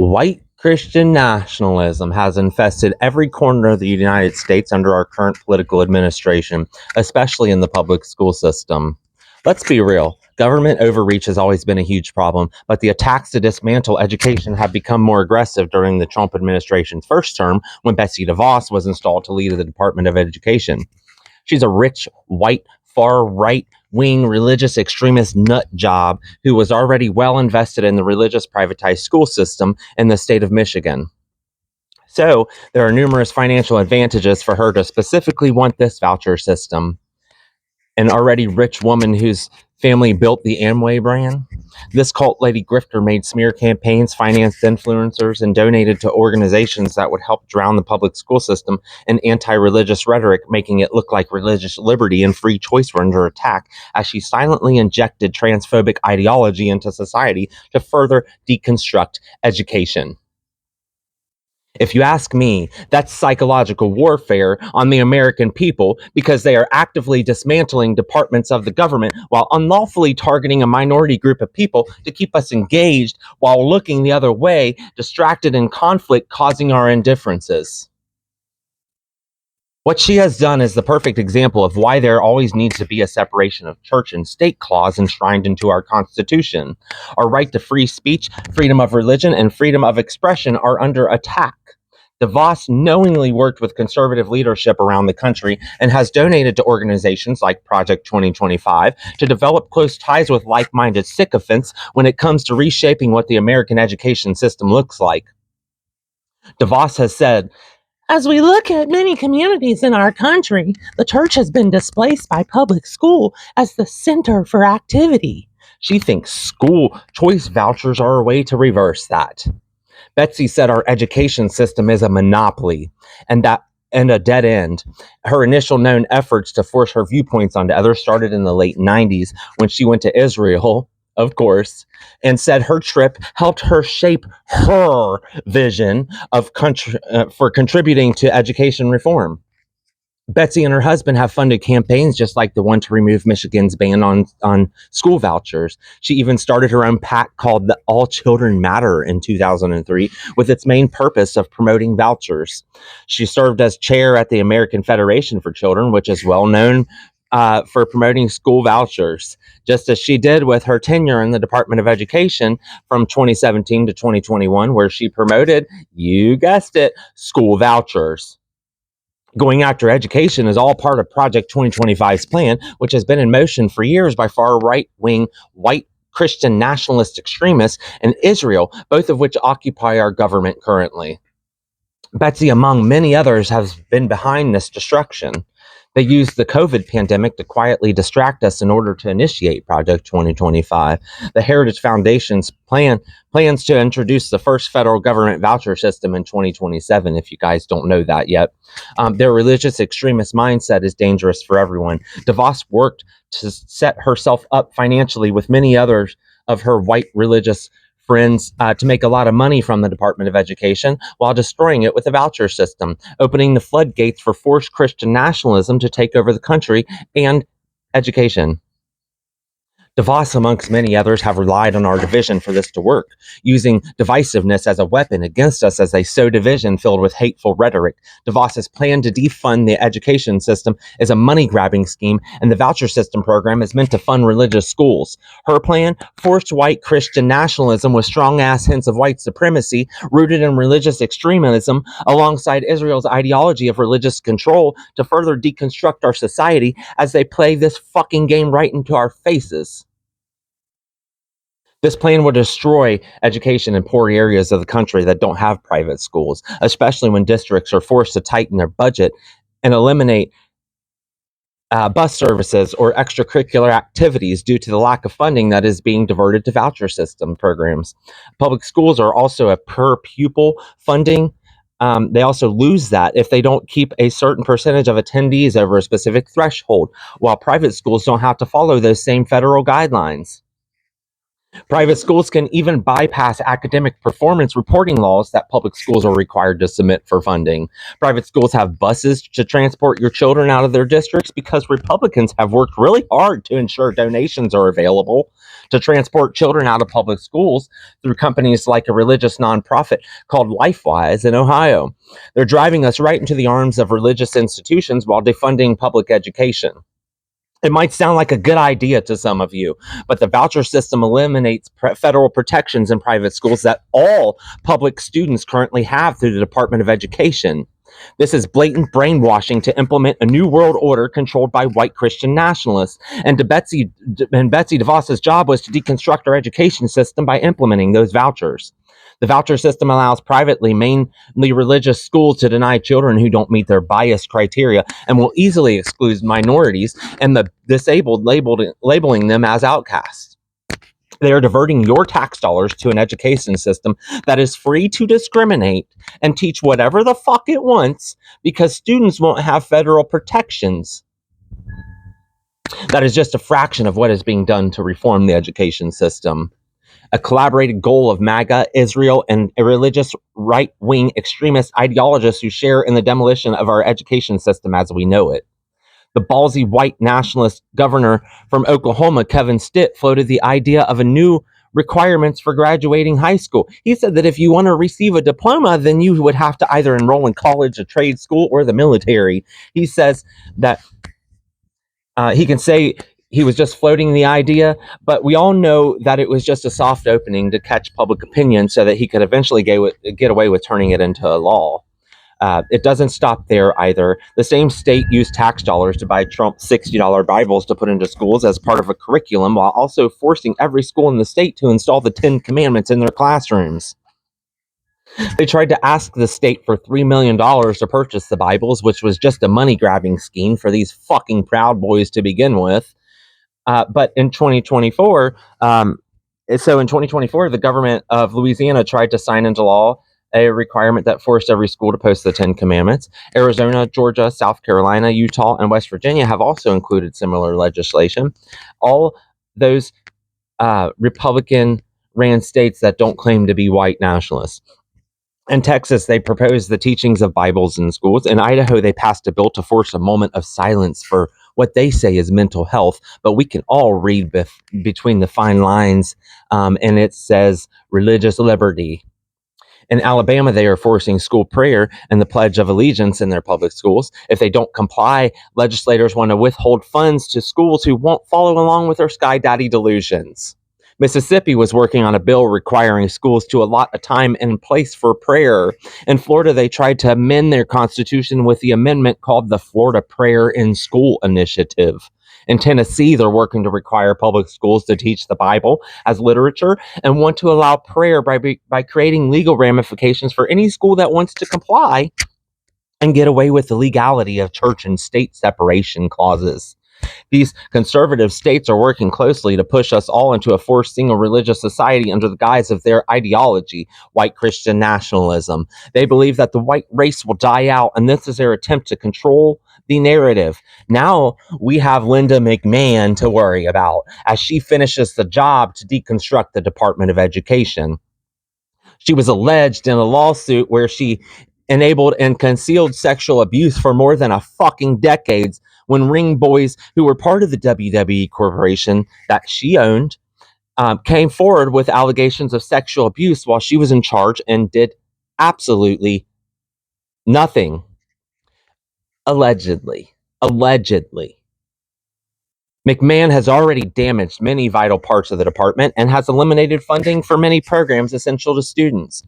White Christian nationalism has infested every corner of the United States under our current political administration, especially in the public school system. Let's be real. Government overreach has always been a huge problem, but the attacks to dismantle education have become more aggressive during the Trump administration's first term when Betsy DeVos was installed to lead the Department of Education. She's a rich, white, far right wing religious extremist nut job who was already well invested in the religious privatized school system in the state of Michigan. So there are numerous financial advantages for her to specifically want this voucher system. An already rich woman whose family built the Amway brand. This cult lady grifter made smear campaigns, financed influencers, and donated to organizations that would help drown the public school system in anti-religious rhetoric, making it look like religious liberty and free choice were under attack as she silently injected transphobic ideology into society to further deconstruct education. If you ask me, that's psychological warfare on the American people because they are actively dismantling departments of the government while unlawfully targeting a minority group of people to keep us engaged while looking the other way, distracted in conflict, causing our indifferences. What she has done is the perfect example of why there always needs to be a separation of church and state clause enshrined into our Constitution. Our right to free speech, freedom of religion, and freedom of expression are under attack. DeVos knowingly worked with conservative leadership around the country and has donated to organizations like Project 2025 to develop close ties with like-minded sycophants when it comes to reshaping what the American education system looks like. DeVos has said, as we look at many communities in our country, the church has been displaced by public school as the center for activity. She thinks school choice vouchers are a way to reverse that. Betsy said our education system is a monopoly and a dead end. Her initial known efforts to force her viewpoints onto others started in the late 90s when she went to Israel, of course, and said her trip helped her shape her vision of for contributing to education reform. Betsy and her husband have funded campaigns just like the one to remove Michigan's ban on school vouchers. She even started her own PAC called the All Children Matter in 2003 with its main purpose of promoting vouchers. She served as chair at the American Federation for Children, which is well known for promoting school vouchers, just as she did with her tenure in the Department of Education from 2017 to 2021, where she promoted, you guessed it, school vouchers. Going after education is all part of Project 2025's plan, which has been in motion for years by far right-wing white Christian nationalist extremists in Israel, both of which occupy our government currently. Betsy, among many others, has been behind this destruction. They used the COVID pandemic to quietly distract us in order to initiate Project 2025. The Heritage Foundation's plans to introduce the first federal government voucher system in 2027, if you guys don't know that yet. Their religious extremist mindset is dangerous for everyone. DeVos worked to set herself up financially with many others of her white religious friends to make a lot of money from the Department of Education while destroying it with a voucher system, opening the floodgates for forced Christian nationalism to take over the country and education. DeVos, amongst many others, have relied on our division for this to work, using divisiveness as a weapon against us as they sow division filled with hateful rhetoric. DeVos's plan to defund the education system is a money-grabbing scheme, and the voucher system program is meant to fund religious schools. Her plan, forced white Christian nationalism with strong-ass hints of white supremacy, rooted in religious extremism, alongside Israel's ideology of religious control to further deconstruct our society as they play this fucking game right into our faces. This plan will destroy education in poor areas of the country that don't have private schools, especially when districts are forced to tighten their budget and eliminate bus services or extracurricular activities due to the lack of funding that is being diverted to voucher system programs. Public schools are also a per pupil funding. They also lose that if they don't keep a certain percentage of attendees over a specific threshold, while private schools don't have to follow those same federal guidelines. Private schools can even bypass academic performance reporting laws that public schools are required to submit for funding. Private schools have buses to transport your children out of their districts because Republicans have worked really hard to ensure donations are available to transport children out of public schools through companies like a religious nonprofit called LifeWise in Ohio. They're driving us right into the arms of religious institutions while defunding public education. It might sound like a good idea to some of you, but the voucher system eliminates federal protections in private schools that all public students currently have through the Department of Education. This is blatant brainwashing to implement a new world order controlled by white Christian nationalists. Betsy DeVos's job was to deconstruct our education system by implementing those vouchers. The voucher system allows privately, mainly religious schools to deny children who don't meet their bias criteria and will easily exclude minorities and the disabled, labeling them as outcasts. They are diverting your tax dollars to an education system that is free to discriminate and teach whatever the fuck it wants because students won't have federal protections. That is just a fraction of what is being done to reform the education system. A collaborated goal of Maga, Israel, and a religious right-wing extremist ideologists who share in the demolition of our education system as we know it. The ballsy white nationalist governor from Oklahoma, Kevin Stitt, floated the idea of a new requirements for graduating high school. He said that if you want to receive a diploma, then you would have to either enroll in college, a trade school, or the military. He says that he can say he was just floating the idea, but we all know that it was just a soft opening to catch public opinion so that he could eventually get away with turning it into a law. It doesn't stop there either. The same state used tax dollars to buy Trump's $60 Bibles to put into schools as part of a curriculum while also forcing every school in the state to install the 10 Commandments in their classrooms. They tried to ask the state for $3 million to purchase the Bibles, which was just a money grabbing scheme for these fucking Proud Boys to begin with. But in 2024, in 2024, the government of Louisiana tried to sign into law a requirement that forced every school to post the 10 Commandments. Arizona, Georgia, South Carolina, Utah, and West Virginia have also included similar legislation. All those Republican ran states that don't claim to be white nationalists. In Texas, they proposed the teachings of Bibles in schools. In Idaho, they passed a bill to force a moment of silence for what they say is mental health, but we can all read between the fine lines, and it says religious liberty. In Alabama, they are forcing school prayer and the Pledge of Allegiance in their public schools. If they don't comply, legislators want to withhold funds to schools who won't follow along with their Sky Daddy delusions. Mississippi was working on a bill requiring schools to allot a time and place for prayer. In Florida, they tried to amend their constitution with the amendment called the Florida Prayer in School Initiative. In Tennessee, they're working to require public schools to teach the Bible as literature and want to allow prayer by creating legal ramifications for any school that wants to comply and get away with the legality of church and state separation clauses. These conservative states are working closely to push us all into a forced single religious society under the guise of their ideology, white Christian nationalism. They believe that the white race will die out, and this is their attempt to control the narrative. Now we have Linda McMahon to worry about as she finishes the job to deconstruct the Department of Education. She was alleged in a lawsuit where she enabled and concealed sexual abuse for more than a fucking decades when ring boys who were part of the WWE corporation that she owned came forward with allegations of sexual abuse while she was in charge and did absolutely nothing. Allegedly. Allegedly. McMahon has already damaged many vital parts of the department and has eliminated funding for many programs essential to students.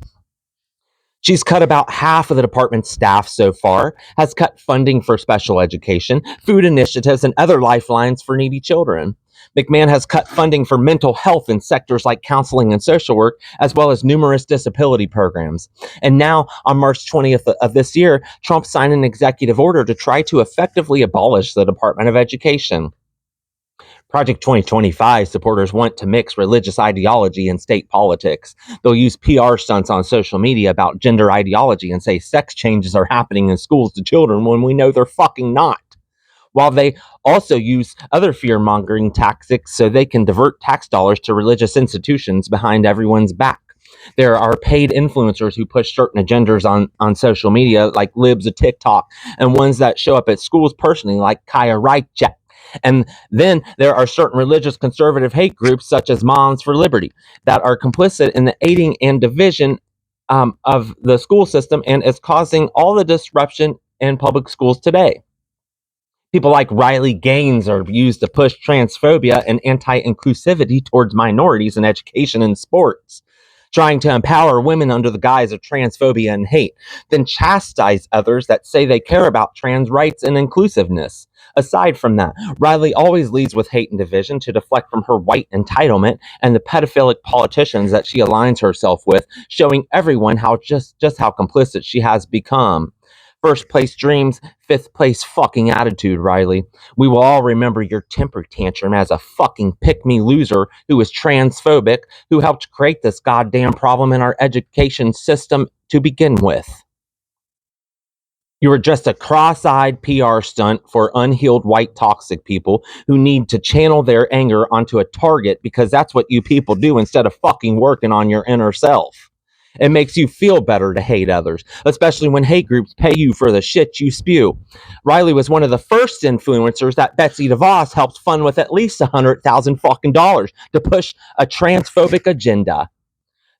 She's cut about half of the department's staff so far, has cut funding for special education, food initiatives, and other lifelines for needy children. McMahon has cut funding for mental health in sectors like counseling and social work, as well as numerous disability programs. And now, on March 20th of this year, Trump signed an executive order to try to effectively abolish the Department of Education. Project 2025 supporters want to mix religious ideology and state politics. They'll use PR stunts on social media about gender ideology and say sex changes are happening in schools to children when we know they're fucking not. while they also use other fear-mongering tactics so they can divert tax dollars to religious institutions behind everyone's back. There are paid influencers who push certain agendas on social media, like libs of TikTok, and ones that show up at schools personally, like Kaya Reichek. And then there are certain religious conservative hate groups, such as Moms for Liberty, that are complicit in the aiding and division of the school system and is causing all the disruption in public schools today. People like Riley Gaines are used to push transphobia and anti-inclusivity towards minorities in education and sports, trying to empower women under the guise of transphobia and hate, then chastise others that say they care about trans rights and inclusiveness. Aside from that, Riley always leads with hate and division to deflect from her white entitlement and the pedophilic politicians that she aligns herself with, showing everyone how just how complicit she has become. First place dreams, fifth place fucking attitude, Riley. We will all remember your temper tantrum as a fucking pick-me loser who is transphobic, who helped create this goddamn problem in our education system to begin with. You are just a cross-eyed PR stunt for unhealed white toxic people who need to channel their anger onto a target because that's what you people do instead of fucking working on your inner self. It makes you feel better to hate others, especially when hate groups pay you for the shit you spew. Riley was one of the first influencers that Betsy DeVos helped fund with at least $100,000 fucking dollars to push a transphobic agenda.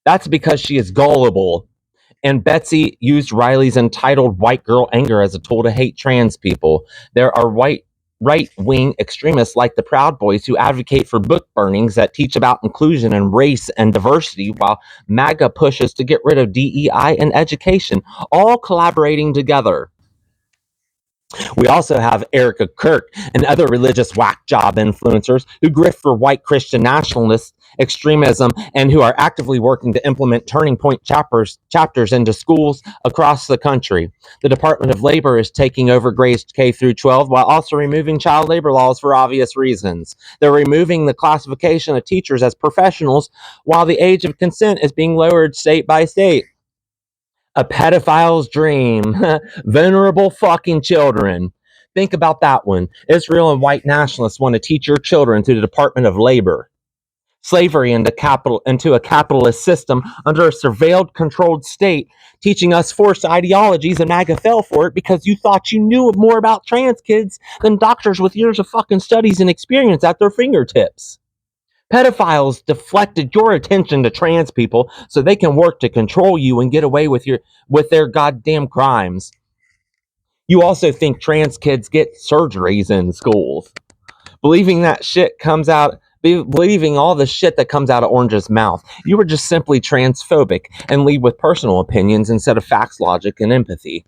That's because she is gullible. And Betsy used Riley's entitled white girl anger as a tool to hate trans people. There are right-wing extremists like the Proud Boys who advocate for book burnings that teach about inclusion and race and diversity, while MAGA pushes to get rid of DEI and education, all collaborating together. We also have Erica Kirk and other religious whack job influencers who grift for white Christian nationalist extremism and who are actively working to implement turning point chapters into schools across the country. The Department of Labor is taking over grades K through 12 while also removing child labor laws for obvious reasons. They're removing the classification of teachers as professionals while the age of consent is being lowered state by state. A pedophile's dream. Vulnerable fucking children. Think about that one. Israel and white nationalists want to teach your children through the Department of Labor. Slavery into a capitalist system under a surveilled, controlled state, teaching us forced ideologies, and MAGA fell for it because you thought you knew more about trans kids than doctors with years of fucking studies and experience at their fingertips. Pedophiles deflected your attention to trans people so they can work to control you and get away with their goddamn crimes. You also think trans kids get surgeries in schools. Believing all the shit that comes out of Orange's mouth. You were just simply transphobic and lead with personal opinions instead of facts, logic, and empathy.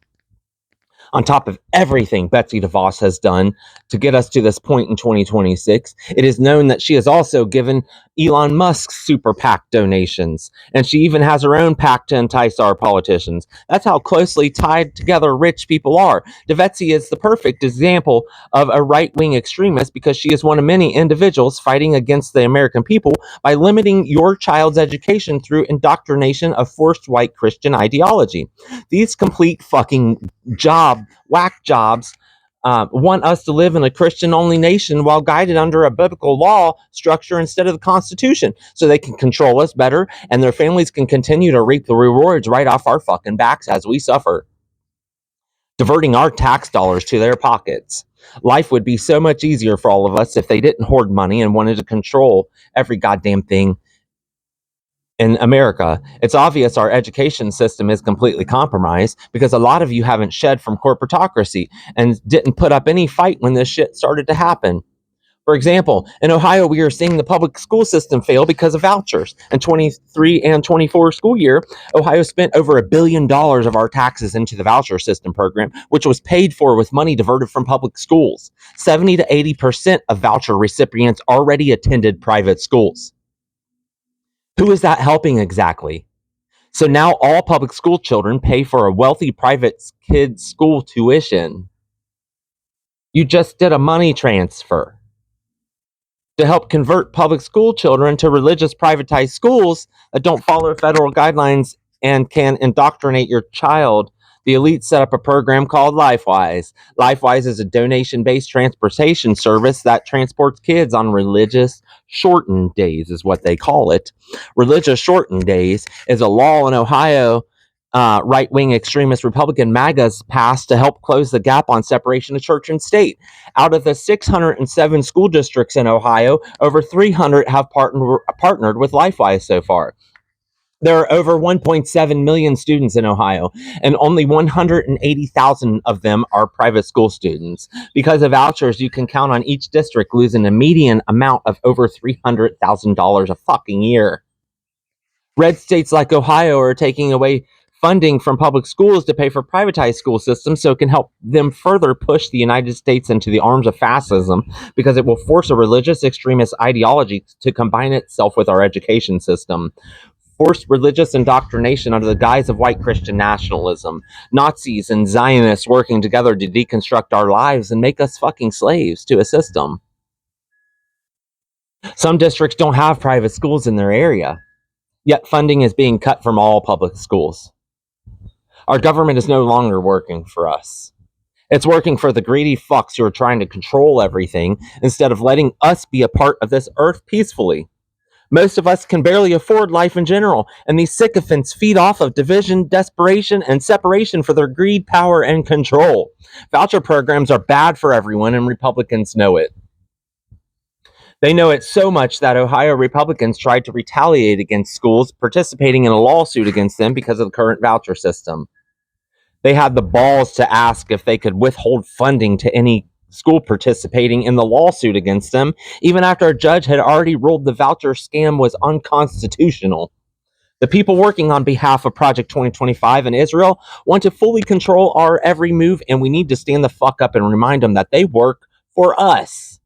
On top of everything Betsy DeVos has done to get us to this point in 2026, it is known that she has also given Elon Musk super PAC donations, and she even has her own PAC to entice our politicians. That's how closely tied together rich people are. Betsy is the perfect example of a right-wing extremist because she is one of many individuals fighting against the American people by limiting your child's education through indoctrination of forced white Christian ideology. These complete fucking whack jobs want us to live in a Christian-only nation while guided under a biblical law structure instead of the Constitution, so they can control us better and their families can continue to reap the rewards right off our fucking backs as we suffer, diverting our tax dollars to their pockets. Life would be so much easier for all of us if they didn't hoard money and wanted to control every goddamn thing in America. It's obvious our education system is completely compromised because a lot of you haven't shed from corporatocracy and didn't put up any fight when this shit started to happen. For example, in Ohio, we are seeing the public school system fail because of vouchers. In 23 and 24 school year, Ohio spent over $1 billion of our taxes into the voucher system program, which was paid for with money diverted from public schools. 70 to 80% of voucher recipients already attended private schools. Who is that helping exactly? So now all public school children pay for a wealthy private kid's school tuition. You just did a money transfer to help convert public school children to religious privatized schools that don't follow federal guidelines and can indoctrinate your child The elite set up a program called LifeWise. LifeWise is a donation-based transportation service that transports kids on religious shortened days, is what they call it. Religious shortened days is a law in Ohio right-wing extremist Republican MAGAs passed to help close the gap on separation of church and state. Out of the 607 school districts in Ohio, over 300 have partnered with LifeWise so far. There are over 1.7 million students in Ohio, and only 180,000 of them are private school students. Because of vouchers, you can count on each district losing a median amount of over $300,000 a fucking year. Red states like Ohio are taking away funding from public schools to pay for privatized school systems so it can help them further push the United States into the arms of fascism, because it will force a religious extremist ideology to combine itself with our education system. Forced religious indoctrination under the guise of white Christian nationalism. Nazis and Zionists working together to deconstruct our lives and make us fucking slaves to a system. Some districts don't have private schools in their area, yet funding is being cut from all public schools. Our government is no longer working for us. It's working for the greedy fucks who are trying to control everything instead of letting us be a part of this earth peacefully. Most of us can barely afford life in general, and these sycophants feed off of division, desperation, and separation for their greed, power, and control. Voucher programs are bad for everyone, and Republicans know it. They know it so much that Ohio Republicans tried to retaliate against schools participating in a lawsuit against them because of the current voucher system. They had the balls to ask if they could withhold funding to any school participating in the lawsuit against them, even after a judge had already ruled the voucher scam was unconstitutional. The people working on behalf of Project 2025 in Israel want to fully control our every move, and we need to stand the fuck up and remind them that they work for us.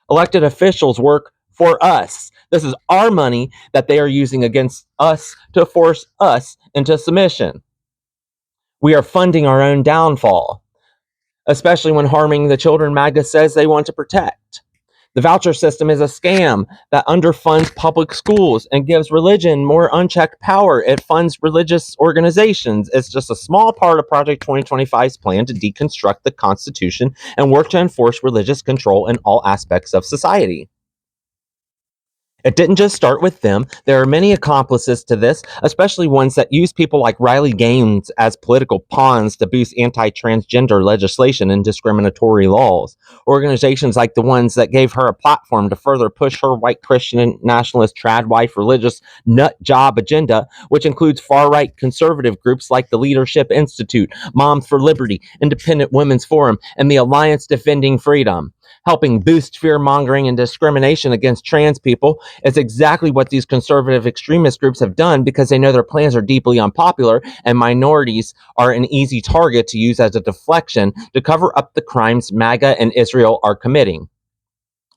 Elected officials work for us. This is our money that they are using against us to force us into submission. We are funding our own downfall, especially when harming the children MAGA says they want to protect. The voucher system is a scam that underfunds public schools and gives religion more unchecked power. It funds religious organizations. It's just a small part of Project 2025's plan to deconstruct the Constitution and work to enforce religious control in all aspects of society. It didn't just start with them. There are many accomplices to this, especially ones that use people like Riley Gaines as political pawns to boost anti-transgender legislation and discriminatory laws. Organizations like the ones that gave her a platform to further push her white Christian nationalist trad wife religious nut job agenda, which includes far-right conservative groups like the Leadership Institute, Moms for Liberty, Independent Women's Forum, and the Alliance Defending Freedom. Helping boost fear-mongering and discrimination against trans people is exactly what these conservative extremist groups have done, because they know their plans are deeply unpopular and minorities are an easy target to use as a deflection to cover up the crimes MAGA and Israel are committing.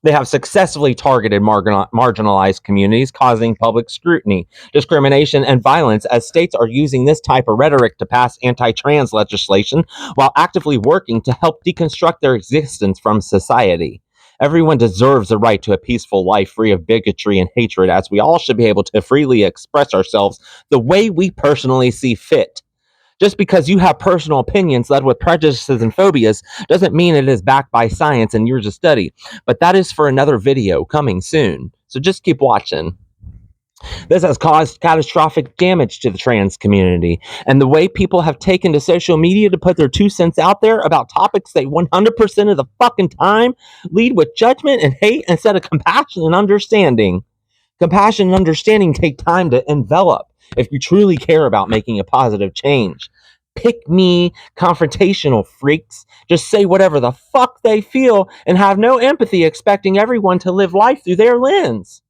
They have successfully targeted marginalized communities, causing public scrutiny, discrimination, and violence as states are using this type of rhetoric to pass anti-trans legislation while actively working to help deconstruct their existence from society. Everyone deserves the right to a peaceful life free of bigotry and hatred, as we all should be able to freely express ourselves the way we personally see fit. Just because you have personal opinions led with prejudices and phobias doesn't mean it is backed by science and years of study. But that is for another video coming soon. So just keep watching. This has caused catastrophic damage to the trans community, and the way people have taken to social media to put their 2 cents out there about topics they 100% of the fucking time lead with judgment and hate instead of compassion and understanding. Compassion and understanding take time to envelop if you truly care about making a positive change. Pick me, confrontational freaks. Just say whatever the fuck they feel and have no empathy, expecting everyone to live life through their lens.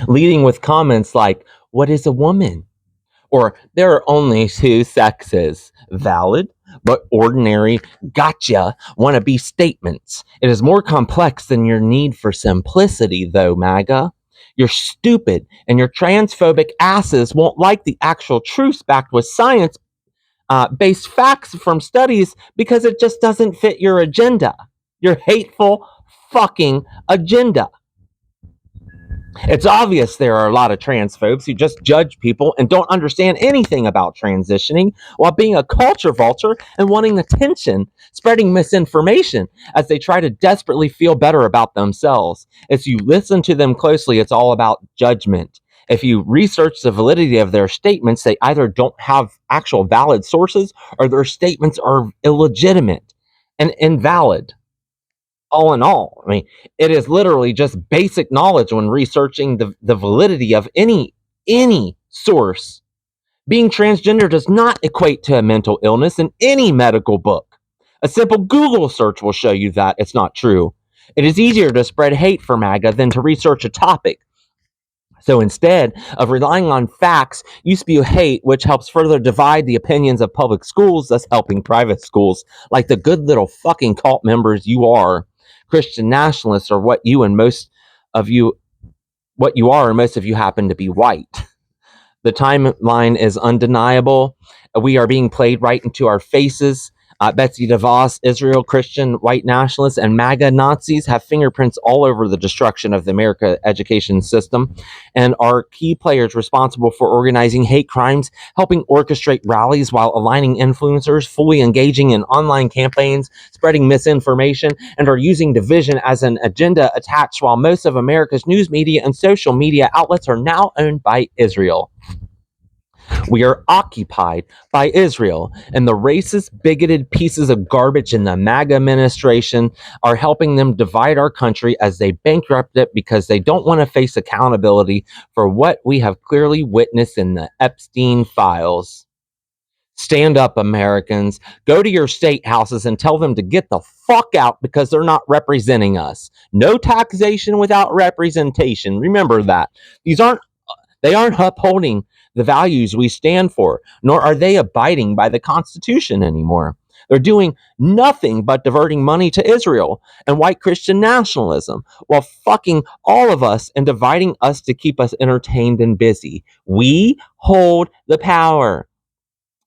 Leading with comments like, "What is a woman?" Or, "There are only 2 sexes." Valid, but ordinary, gotcha, wannabe statements. It is more complex than your need for simplicity, though, MAGA. You're stupid, and your transphobic asses won't like the actual truths backed with science based facts from studies because it just doesn't fit your agenda. Your hateful fucking agenda. It's obvious there are a lot of transphobes who just judge people and don't understand anything about transitioning while being a culture vulture and wanting attention, spreading misinformation as they try to desperately feel better about themselves. If you listen to them closely, it's all about judgment. If you research the validity of their statements, they either don't have actual valid sources or their statements are illegitimate and invalid. All in all, I mean, it is literally just basic knowledge when researching the validity of any source. Being transgender does not equate to a mental illness in any medical book. A simple Google search will show you that it's not true. It is easier to spread hate for MAGA than to research a topic. So instead of relying on facts, you spew hate, which helps further divide the opinions of public schools, thus helping private schools, like the good little fucking cult members you are. Christian nationalists are of you what you are, and most of you happen to be white. The timeline is undeniable. We are being played right into our faces. Betsy DeVos, Israel Christian white nationalists, and MAGA Nazis have fingerprints all over the destruction of the American education system and are key players responsible for organizing hate crimes, helping orchestrate rallies while aligning influencers, fully engaging in online campaigns, spreading misinformation, and are using division as an agenda attached while most of America's news media and social media outlets are now owned by Israel. We are occupied by Israel, and the racist, bigoted pieces of garbage in the MAGA administration are helping them divide our country as they bankrupt it because they don't want to face accountability for what we have clearly witnessed in the Epstein files. Stand up, Americans. Go to your state houses and tell them to get the fuck out because they're not representing us. No taxation without representation. Remember that. They aren't upholding the values we stand for, nor are they abiding by the Constitution anymore. They're doing nothing but diverting money to Israel and white Christian nationalism while fucking all of us and dividing us to keep us entertained and busy. We hold the power.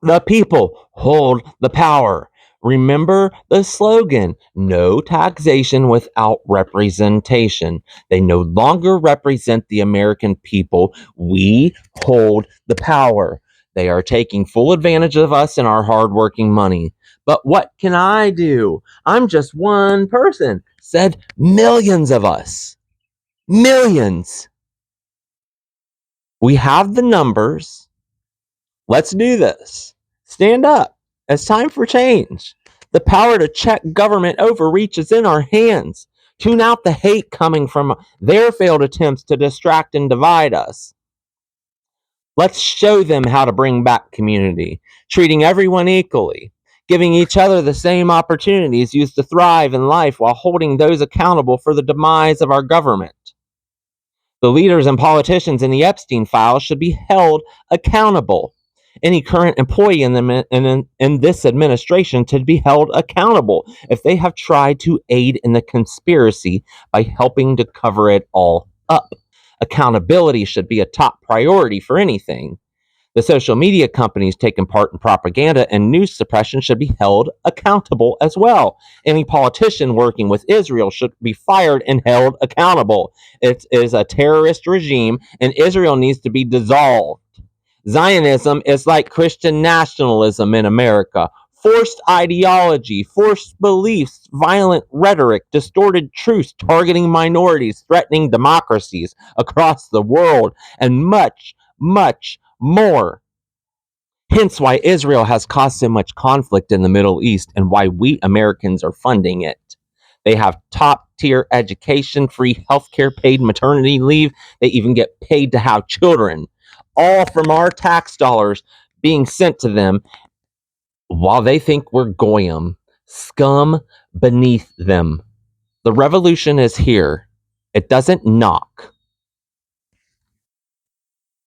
The people hold the power. Remember the slogan, no taxation without representation. They no longer represent the American people. We hold the power. They are taking full advantage of us and our hardworking money. But what can I do? I'm just one person, said millions of us. Millions. We have the numbers. Let's do this. Stand up. It's time for change. The power to check government overreach is in our hands. Tune out the hate coming from their failed attempts to distract and divide us. Let's show them how to bring back community, treating everyone equally, giving each other the same opportunities used to thrive in life while holding those accountable for the demise of our government. The leaders and politicians in the Epstein files should be held accountable. Any current employee in this administration should be held accountable if they have tried to aid in the conspiracy by helping to cover it all up. Accountability should be a top priority for anything. The social media companies taking part in propaganda and news suppression should be held accountable as well. Any politician working with Israel should be fired and held accountable. It is a terrorist regime, and Israel needs to be dissolved. Zionism is like Christian nationalism in America. Forced ideology, forced beliefs, violent rhetoric, distorted truths targeting minorities, threatening democracies across the world, and much, much more. Hence why Israel has caused so much conflict in the Middle East and why we Americans are funding it. They have top tier education, free healthcare, paid maternity leave. They even get paid to have children, all from our tax dollars being sent to them while they think we're goyim, scum beneath them. The revolution is here. It doesn't knock.